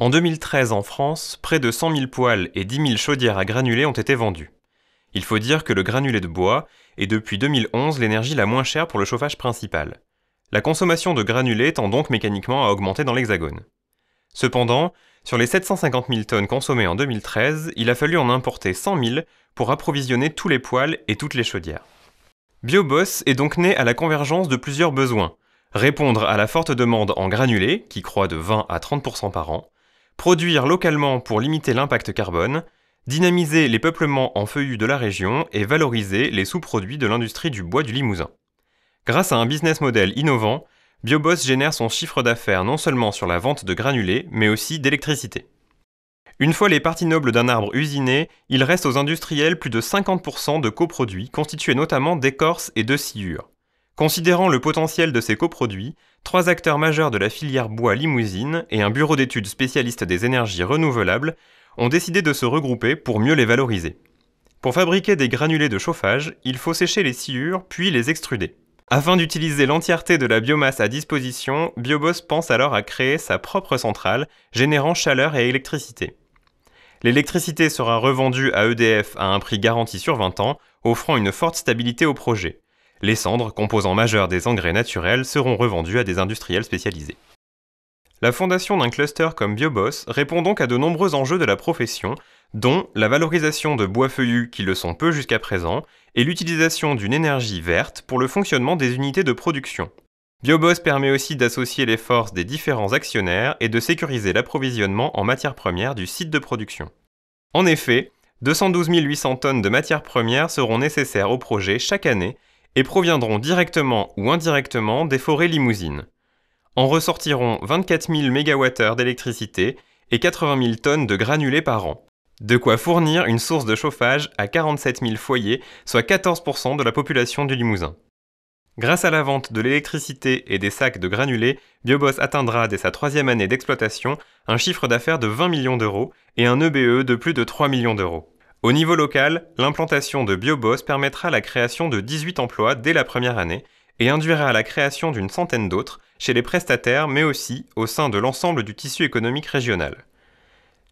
En 2013 en France, près de 100 000 poêles et 10 000 chaudières à granulés ont été vendus. Il faut dire que le granulé de bois est depuis 2011 l'énergie la moins chère pour le chauffage principal. La consommation de granulés tend donc mécaniquement à augmenter dans l'Hexagone. Cependant, sur les 750 000 tonnes consommées en 2013, il a fallu en importer 100 000 pour approvisionner tous les poêles et toutes les chaudières. Bioboss est donc né à la convergence de plusieurs besoins. Répondre à la forte demande en granulés, qui croît de 20 à 30% par an, produire localement pour limiter l'impact carbone, dynamiser les peuplements en feuillus de la région et valoriser les sous-produits de l'industrie du bois du Limousin. Grâce à un business model innovant, Bioboss génère son chiffre d'affaires non seulement sur la vente de granulés, mais aussi d'électricité. Une fois les parties nobles d'un arbre usinées, il reste aux industriels plus de 50% de coproduits constitués notamment d'écorce et de sciure. Considérant le potentiel de ces coproduits, 3 acteurs majeurs de la filière bois limousine et un bureau d'études spécialiste des énergies renouvelables ont décidé de se regrouper pour mieux les valoriser. Pour fabriquer des granulés de chauffage, il faut sécher les sciures puis les extruder. Afin d'utiliser l'entièreté de la biomasse à disposition, Bioboss pense alors à créer sa propre centrale, générant chaleur et électricité. L'électricité sera revendue à EDF à un prix garanti sur 20 ans, offrant une forte stabilité au projet. Les cendres, composant majeur des engrais naturels, seront revendues à des industriels spécialisés. La fondation d'un cluster comme Bioboss répond donc à de nombreux enjeux de la profession, dont la valorisation de bois feuillus qui le sont peu jusqu'à présent et l'utilisation d'une énergie verte pour le fonctionnement des unités de production. Bioboss permet aussi d'associer les forces des différents actionnaires et de sécuriser l'approvisionnement en matières premières du site de production. En effet, 212 800 tonnes de matières premières seront nécessaires au projet chaque année et proviendront directement ou indirectement des forêts limousines. En ressortiront 24 000 MWh d'électricité et 80 000 tonnes de granulés par an. De quoi fournir une source de chauffage à 47 000 foyers, soit 14% de la population du Limousin. Grâce à la vente de l'électricité et des sacs de granulés, Bioboss atteindra dès sa 3e année d'exploitation un chiffre d'affaires de 20 millions d'euros et un EBE de plus de 3 millions d'euros. Au niveau local, l'implantation de Bioboss permettra la création de 18 emplois dès la première année et induira la création d'une centaine d'autres chez les prestataires mais aussi au sein de l'ensemble du tissu économique régional.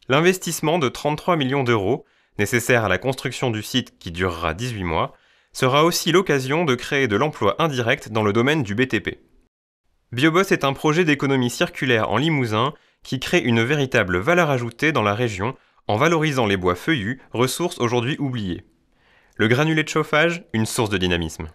L'investissement de 33 millions d'euros, nécessaire à la construction du site qui durera 18 mois, sera aussi l'occasion de créer de l'emploi indirect dans le domaine du BTP. Bioboss est un projet d'économie circulaire en Limousin qui crée une véritable valeur ajoutée dans la région en valorisant les bois feuillus, ressources aujourd'hui oubliées. Le granulé de chauffage, une source de dynamisme.